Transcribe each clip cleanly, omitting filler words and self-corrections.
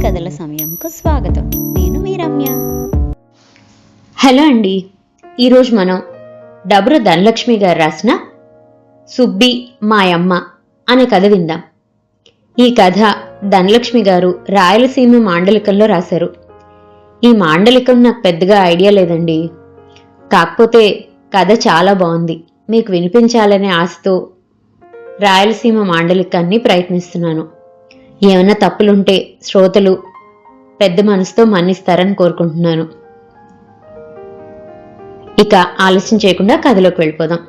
కథల సమయంకు స్వాగతం. నేను మీ రమ్య. హలో అండి. ఈరోజు మనం డబుర ధనలక్ష్మి గారు రాసిన సుబ్బి మాయమ్మ అనే కథ విందాం. ఈ కథ ధనలక్ష్మి గారు రాయలసీమ మాండలికంలో రాశారు. ఈ మాండలికం నాకు పెద్దగా ఐడియా లేదండి. కాకపోతే కథ చాలా బాగుంది. మీకు వినిపించాలనే ఆశతో రాయలసీమ మాండలికాన్ని ప్రయత్నిస్తున్నాను. ఏమైనా తప్పులుంటే శ్రోతలు పెద్ద మనసుతో మన్నిస్తారని కోరుకుంటున్నాను. ఇక ఆలస్యం చేయకుండా కథలోకి వెళ్ళిపోదాం.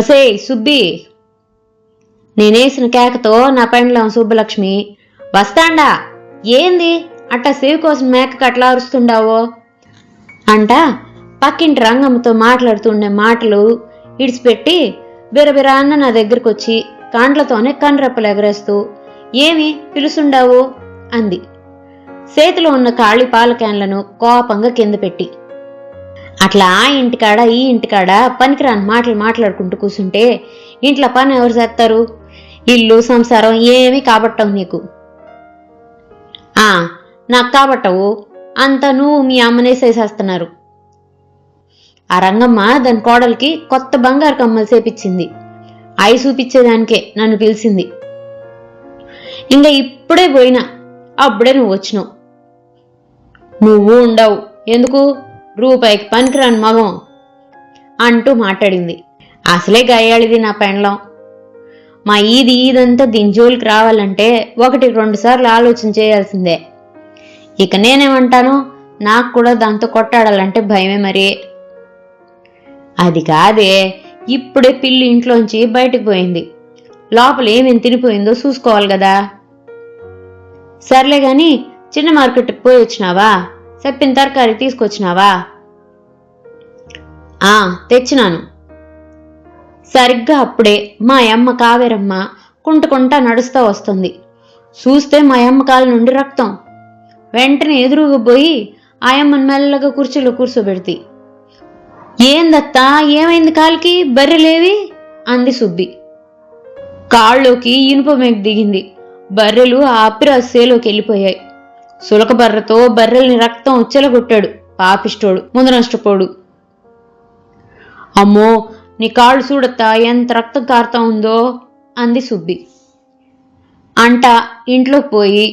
ఒసే సుబ్బి, నేనేసిన కేకతో నా పెండ్లం సుబ్బలక్ష్మి వస్తాండా, ఏంది అట్టా సేవి కోసం మేకకు అట్లా అరుస్తుండావో అంట పక్కింటి రంగమ్మతో మాట్లాడుతుండే మాటలు ఇడిచిపెట్టి బిరబిరా అన్న నా దగ్గరకు వచ్చి కాండ్లతోనే కన్రెప్పలు ఎగరేస్తూ ఏమి పిలుసుండావు అంది. చేతిలో ఉన్న ఖాళీ పాల క్యాన్లను కోపంగా కింద పెట్టి. అట్లా ఆ ఇంటికాడ ఈ ఇంటికాడ పనికిరాని మాటలు మాట్లాడుకుంటూ కూర్చుంటే ఇంట్లో పని ఎవరు చేస్తారు? ఇల్లు సంసారం ఏమీ కాబట్టవు నీకు. నాకు కాబట్టవు అంతా నువ్వు మీ అమ్మనేసేసేస్తున్నారు. ఆ రంగమ్మ దాని కోడలికి కొత్త బంగారు కమ్మలు చేపించింది. అయి చూపించేదానికే నన్ను పిలిచింది. ఇంకా ఇప్పుడే పోయినా అప్పుడే నువ్వు వచ్చినావు. నువ్వు ఉండవు ఎందుకు, రూపాయికి పనికిరాని మగం అంటూ మాట్లాడింది. అసలే గయ్యాళిది నా పెండ్లం. మా ఈదంతా దీని జోలికి రావాలంటే 1-2 సార్లు ఆలోచన చేయాల్సిందే. ఇక నేనేమంటాను, నాకు కూడా దాంతో కొట్టాడాలంటే భయమే. మరి అది కాదే, ఇప్పుడే పిల్లి ఇంట్లోంచి బయటకు పోయింది. లోపల ఏమేమి తినిపోయిందో చూసుకోవాలి కదా. సర్లే గాని చిన్న మార్కెట్కి పోయి వచ్చినావా? చెప్పిన తరకారీ తీసుకొచ్చినావా? తెచ్చినాను. సరిగ్గా అప్పుడే మా అమ్మ కావేరమ్మ కుంటకుంటా నడుస్తూ వస్తుంది. చూస్తే మా అమ్మ కాలు నుండి రక్తం. వెంటనే ఎదురుగా పోయి ఆయమ్మను మెల్లగా కుర్చీలో కూర్చోబెడితి. ఏందత్తా, ఏమైంది కాలికి? బర్రెలేవి అంది సుబ్బి. కాళ్ళలోకి ఇనుప మేకు దిగింది. బర్రెలు ఆ అప్పిరాసేలోకి వెళ్ళిపోయాయి. సులక బర్రెతో బర్రెల్ని రక్తం ఉచ్చెలగొట్టాడు పాపిష్టోడు, ముందనష్టపోడు. అమ్మో, నీ కాళ్ళు చూడత్తా ఎంత రక్తం కారుతా ఉందో అంది సుబ్బి. అంట ఇంట్లోకి పోయి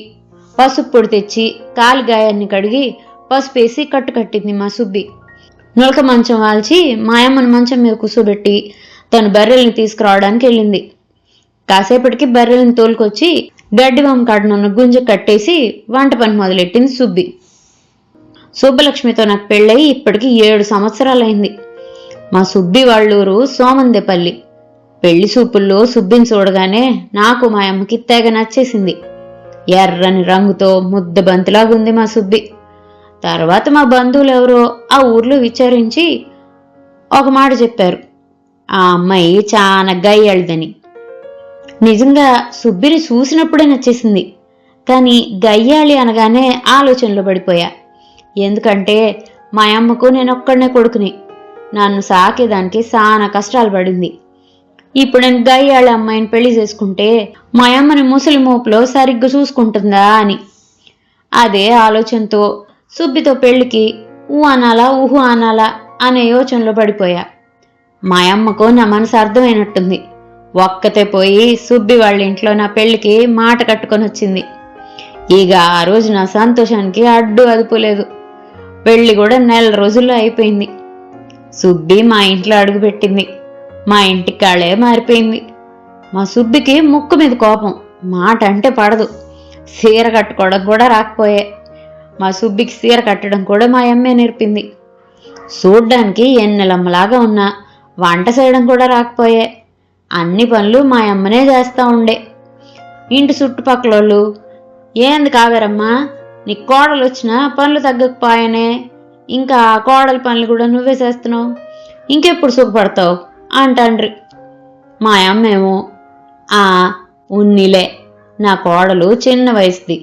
పసుపు పొడి తెచ్చి కాలి గాయాన్ని కడిగి పసుపేసి కట్టుకట్టింది మా సుబ్బి. నులక మంచం వాల్చి మాయమ్మను మంచం మీద కూర్చోబెట్టి తను బర్రెల్ని తీసుకురావడానికి వెళ్ళింది. కాసేపటికి బర్రెల్ని తోలుకొచ్చి గడ్డివామ కాడనున్న గుంజ కట్టేసి వంట పని మొదలెట్టింది సుబ్బి. సుబ్బలక్ష్మితో నాకు పెళ్ళయి ఇప్పటికి 7 సంవత్సరాలైంది. మా సుబ్బి వాళ్ళూరు సోమందేపల్లి. పెళ్లి చూపుల్లో సుబ్బిని చూడగానే నాకు మా అమ్మకి తెగ నచ్చేసింది. ఎర్రని రంగుతో ముద్ద బంతిలాగుంది మా సుబ్బి. తర్వాత మా బంధువులు ఎవరో ఆ ఊర్లో విచారించి ఒక మాట చెప్పారు, ఆ అమ్మాయి చాలా గయ్యాళిదని. నిజంగా సుబ్బిని చూసినప్పుడే నచ్చేసింది. కానీ గయ్యాళి అనగానే ఆలోచనలో పడిపోయా. ఎందుకంటే మా అమ్మకు నేనొక్కడనే కొడుకుని. నన్ను సాకేదానికి చాలా కష్టాలు పడింది. ఇప్పుడు నేను గయ్యాళి అమ్మాయిని పెళ్లి చేసుకుంటే మా అమ్మని ముసలి మోపులో సరిగ్గా చూసుకుంటుందా అని. అదే ఆలోచనతో సుబ్బితో పెళ్లికి అనాలా ఊహు అనాలా అనే యోచనలో పడిపోయా. మా అమ్మకు నా మనసు అర్థమైనట్టుంది. ఒక్కతే పోయి సుబ్బి వాళ్ళ ఇంట్లో నా పెళ్లికి మాట కట్టుకొని వచ్చింది. ఇక ఆ రోజు నా సంతోషానికి అడ్డు అదుపులేదు. పెళ్లి కూడా 4 రోజుల్లో అయిపోయింది. సుబ్బి మా ఇంట్లో అడుగుపెట్టింది. మా ఇంటి కాళ్ళే మారిపోయింది. మా సుబ్బికి ముక్కు మీద కోపం, మాట అంటే పడదు. చీర కట్టుకోవడం కూడా రాకపోయే. మా సుబ్బికి చీర కట్టడం కూడా మా అమ్మే నేర్పింది. చూడ్డానికి ఎన్నెలమ్మలాగా ఉన్నా వంట చేయడం కూడా రాకపోయే. అన్ని పనులు మా అమ్మనే చేస్తూ ఉండే. ఇంటి చుట్టుపక్కలోళ్ళు, ఏంది కావేరమ్మా, నీ కోడలు వచ్చినా పనులు తగ్గకపోయానే, ఇంకా ఆ కోడల పనులు కూడా నువ్వే చేస్తున్నావు, ఇంకెప్పుడు సుఖపడతావు అంటాండ్రి. మా అమ్మేమో ఉన్నిలే, నా కోడలు చిన్న వయసుది.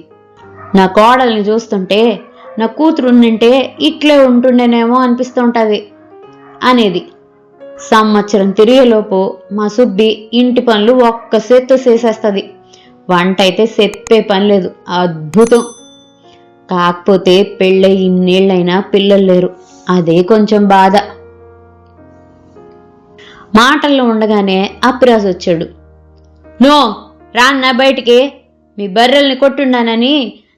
నా కోడల్ని చూస్తుంటే నా కూతురు ఉండింటే ఇట్లే ఉంటుండేనేమో అనిపిస్తుంటది అనేది. సంవత్సరం తిరిగేలోపు మా సుబ్బి ఇంటి పనులు ఒక్క చేత్తో చేసేస్తుంది. వంట అయితే చెప్పే పని లేదు, అద్భుతం. కాకపోతే పెళ్ళై ఇన్నేళ్ళైనా పిల్లలు లేరు, అదే కొంచెం బాధ. మాటల్లో ఉండగానే అప్పిరాజు వచ్చాడు. నో రాన్నా బయటికి, మీ బర్రెల్ని కొట్టుండానని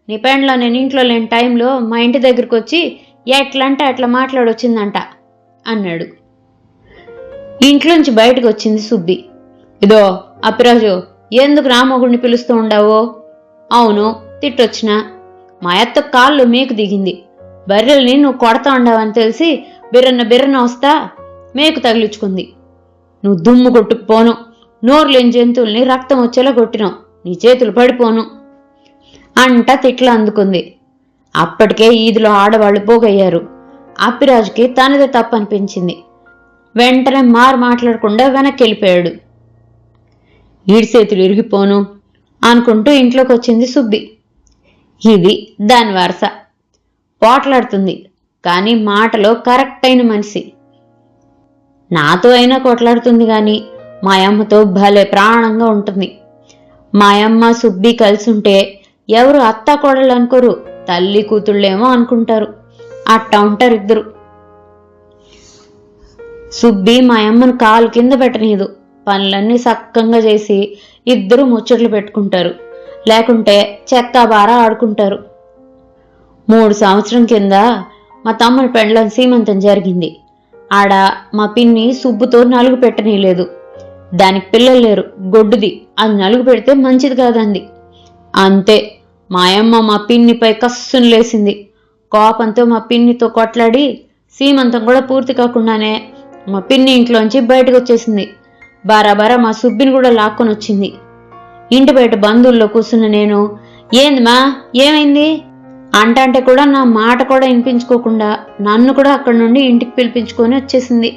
నీ పెండ్లో నేను ఇంట్లో లేని టైంలో మా ఇంటి దగ్గరకు వచ్చి ఎట్లంటే అట్లా మాట్లాడొచ్చిందంట అన్నాడు. ఇంట్లోంచి బయటకు వచ్చింది సుబ్బి. ఇదో అప్పిరాజు, ఎందుకు రామోగుడిని పిలుస్తూ ఉండావో? అవును, తిట్టొచ్చినా. మా అత్త కాళ్ళు మేకు దిగింది. బర్రెల్ని నువ్వు కొడతా ఉండావని తెలిసి బిర్రన వస్తా మేకు తగిలించుకుంది. నువ్వు దుమ్ము కొట్టుకుపోను, నోరు లేని జంతువుల్ని రక్తం వచ్చేలా కొట్టినావు, నీ చేతులు పడిపోను అంట తిట్లా అందుకుంది. అప్పటికే ఈదులో ఆడవాళ్లు పోగయ్యారు. అప్పిరాజుకి తనదే తప్పనిపించింది. వెంటనే మాట్లాడకుండా వెనక్కి వెళ్ళిపోయాడు. ఈడి చేతులు ఇరిగిపోను అనుకుంటూ ఇంట్లోకి వచ్చింది సుబ్బి. ఇది దాని వరస. పోట్లాడుతుంది, కానీ మాటలో కరెక్ట్ అయిన మనిషి. నాతో అయినా కొట్లాడుతుంది గాని మా అమ్మతో భలే ప్రాణంగా ఉంటుంది. మా అమ్మ సుబ్బి కలిసి ఉంటే ఎవరు అత్త కోడళ్ళు అనుకోరు, తల్లి కూతుళ్ళేమో అనుకుంటారు. అట్టా ఉంటారు ఇద్దరు. సుబ్బి మా అమ్మను కాలు కింద పెట్టనీదు. పనులన్నీ సక్కంగా చేసి ఇద్దరు ముచ్చట్లు పెట్టుకుంటారు, లేకుంటే చెత్త బారా ఆడుకుంటారు. 3 సంవత్సరం కింద మా తమ్ముని పెండ్లం సీమంతం జరిగింది. ఆడ మా పిన్ని సుబ్బుతో నలుగు పెట్టనీయలేదు. దానికి పిల్లలు లేరు, గొడ్డుది, అది నలుగు పెడితే మంచిది కాదంది. అంతే, మా అమ్మ మా పిన్నిపై కస్సును లేసింది. కోపంతో మా పిన్నితో కొట్లాడి సీమంతం కూడా పూర్తి కాకుండానే మా పిన్ని ఇంట్లోంచి బయటకు వచ్చేసింది. బారాబారా మా సుబ్బిని కూడా లాక్కొని వచ్చింది. ఇంటి బయట బంధువుల్లో కూర్చున్న నేను, ఏందిమా ఏమైంది అంటే కూడా నా మాట కూడా వినిపించుకోకుండా నన్ను కూడా అక్కడి నుండి ఇంటికి పిలిపించుకొని వచ్చేసింది.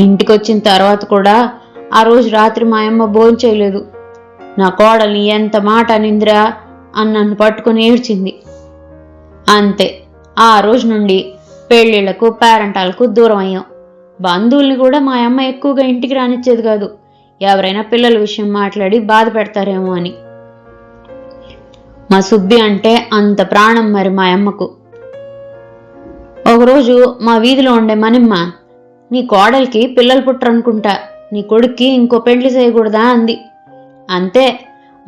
ఇంటికి వచ్చిన తర్వాత కూడా ఆ రోజు రాత్రి మా అమ్మ భోజనం చేయలేదు. నా కోడల్ని ఎంత మాట అనిందిరా అని నన్ను పట్టుకుని ఏడ్చింది. అంతే, ఆ రోజు నుండి పెళ్లిళ్లకు పేరంటాలకు దూరం అయ్యాం. బంధువుల్ని కూడా మా అమ్మ ఎక్కువగా ఇంటికి రానిచ్చేది కాదు, ఎవరైనా పిల్లల విషయం మాట్లాడి బాధ పెడతారేమో అని. మా సుబ్బి అంటే అంత ప్రాణం మరి మా అమ్మకు. ఒకరోజు మా వీధిలో ఉండే మనమ్మ, నీ కోడలికి పిల్లలు పుట్టరనుకుంటా, నీ కొడుక్కి ఇంకో పెళ్లి చేయకూడదా అంది. అంతే,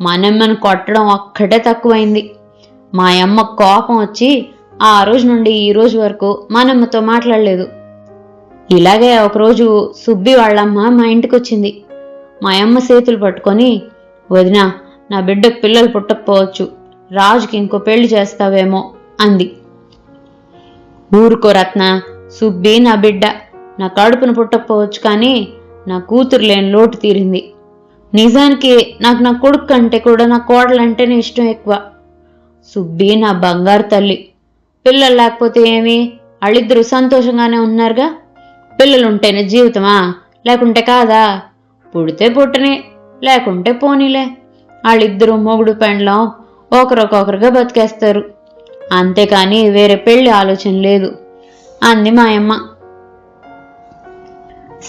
మనమ్మను కొట్టడం ఒక్కటే తక్కువైంది. మా అమ్మ కోపం వచ్చి ఆ రోజు నుండి ఈ రోజు వరకు మనమ్మతో మాట్లాడలేదు. ఇలాగే ఒకరోజు సుబ్బి వాళ్ళమ్మ మా ఇంటికి వచ్చింది. మా అమ్మ చేతులు పట్టుకొని, వదినా, నా బిడ్డకు పిల్లలు పుట్టకపోవచ్చు, రాజుకి ఇంకో పెళ్లి చేస్తావేమో అంది. ఊరుకో రత్న, సుబ్బి నా బిడ్డ, నా కడుపును పుట్టకపోవచ్చు, కానీ నా కూతురు లేని లోటు తీరింది. నిజానికి నాకు నా కొడుకు కంటే కూడా నా కోడలంటేనే ఇష్టం ఎక్కువ. సుబ్బి నా బంగారు తల్లి. పిల్లలు లేకపోతే ఏమి, వాళ్ళిద్దరూ సంతోషంగానే ఉన్నారుగా. పిల్లలుంటేనే జీవితమా, లేకుంటే కాదా? పుడితే పుట్టనే, లేకుంటే పోనీలే. వాళ్ళిద్దరూ మొగుడు పెండ్లం ఒకరికొకరుగా బతికేస్తారు, అంతేకాని వేరే పెళ్లి ఆలోచన లేదు అంది మా అమ్మ.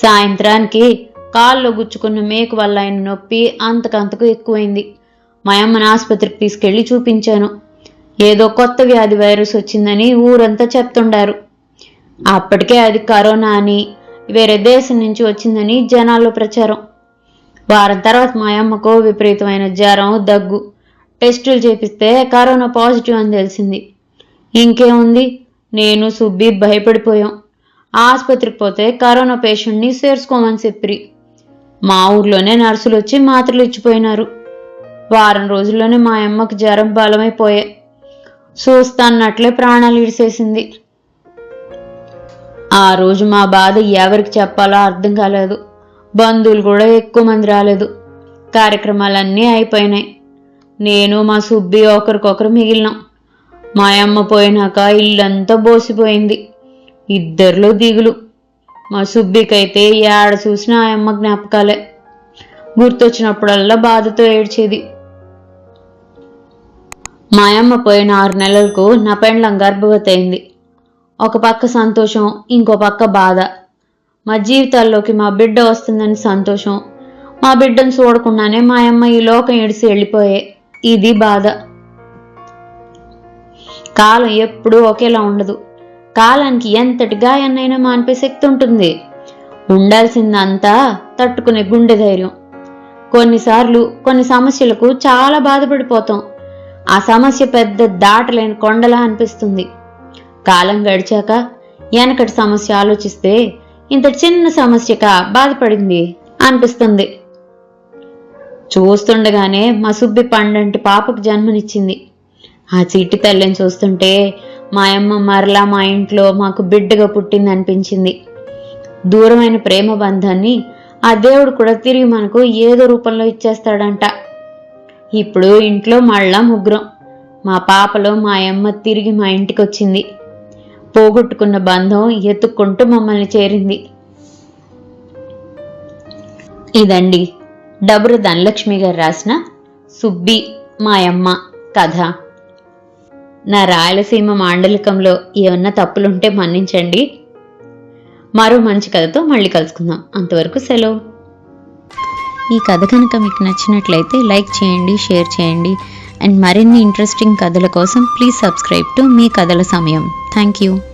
సాయంత్రానికి కాల్లో గుచ్చుకున్న మేకు వల్ల అయిన నొప్పి అంతకంతకు ఎక్కువైంది. మా అమ్మని ఆసుపత్రికి తీసుకెళ్లి చూపించాను. ఏదో కొత్త వ్యాధి వైరస్ వచ్చిందని ఊరంతా చెప్తుండారు. అప్పటికే అది కరోనా అని, వేరే దేశం నుంచి వచ్చిందని జనాల్లో ప్రచారం. వారం తర్వాత మా అమ్మకు విపరీతమైన జ్వరం, దగ్గు. టెస్టులు చేపిస్తే కరోనా పాజిటివ్ అని తెలిసింది. ఇంకేముంది, నేను సుబ్బి భయపడిపోయాం. ఆసుపత్రికి పోతే కరోనా పేషెంట్ని చేర్చుకోమని చెప్పిరి. మా ఊర్లోనే నర్సులు వచ్చి మాత్రలు ఇచ్చిపోయినారు. వారం రోజుల్లోనే మా అమ్మకు జ్వరం బలమైపోయే, చూస్తాన్నట్లే ప్రాణాలు ఇడిసేసింది. ఆ రోజు మా బాధ ఎవరికి చెప్పాలో అర్థం కాలేదు. బంధువులు కూడా ఎక్కువ మంది రాలేదు. కార్యక్రమాలన్నీ అయిపోయినాయి. నేను మా సుబ్బి ఒకరికొకరు మిగిలినాం. మా అమ్మ పోయినాక ఇల్లంతా బోసిపోయింది. ఇద్దరిలో దిగులు. మా సుబ్బికైతే ఏడ చూసినా ఆ అమ్మ జ్ఞాపకాలే. గుర్తొచ్చినప్పుడల్లా బాధతో ఏడ్చేది. మా అమ్మ పోయిన 6 నెలలకు నా పెండ్లం గర్భవతి అయింది. ఒక పక్క సంతోషం, ఇంకో పక్క బాధ. మా జీవితాల్లోకి మా బిడ్డ వస్తుందని సంతోషం, మా బిడ్డను చూడకుండానే మా అమ్మ ఈ లోకం ఇడిసి వెళ్ళిపోయే. ఇది బాధ. కాలం ఎప్పుడూ ఒకేలా ఉండదు. కాలానికి ఎంతటి గాయాన్నైనా మాన్పే శక్తి ఉంటుంది. ఉండాల్సిందంతా తట్టుకునే గుండె ధైర్యం. కొన్నిసార్లు కొన్ని సమస్యలకు చాలా బాధపడిపోతాం. ఆ సమస్య పెద్ద దాటలేని కొండలా అనిపిస్తుంది. కాలం గడిచాక వెనకటి సమస్య ఆలోచిస్తే ఇంత చిన్న సమస్యగా బాధపడింది అనిపిస్తుంది. చూస్తుండగానే మా సుబ్బి పండంటి పాపకు జన్మనిచ్చింది. ఆ చీటి తల్లిని చూస్తుంటే మా అమ్మ మరలా మా ఇంట్లో మాకు బిడ్డగా పుట్టింది అనిపించింది. దూరమైన ప్రేమ బంధాన్ని ఆ దేవుడు కూడా తిరిగి మనకు ఏదో రూపంలో ఇచ్చేస్తాడంట. ఇప్పుడు ఇంట్లో మళ్ళా ముగ్గురం. మా పాపలో మా అమ్మ తిరిగి మా ఇంటికి వచ్చింది. పోగొట్టుకున్న బంధం ఎత్తుక్కుంటూ మమ్మల్ని చేరింది. ఇదండి డబుర ధనలక్ష్మి గారు రాసిన సుబ్బి మా అమ్మ కథ. నా రాయలసీమ మాండలికంలో ఏమన్నా తప్పులుంటే మన్నించండి. మరో మంచి కథతో మళ్ళీ కలుసుకుందాం. అంతవరకు సెలవు. ఈ కథ కనుక మీకు నచ్చినట్లయితే లైక్ చేయండి, షేర్ చేయండి. అండ్ మరిన్ని ఇంట్రెస్టింగ్ కథల కోసం ప్లీజ్ సబ్స్క్రైబ్ టు మీ కథల సమయం. Thank you.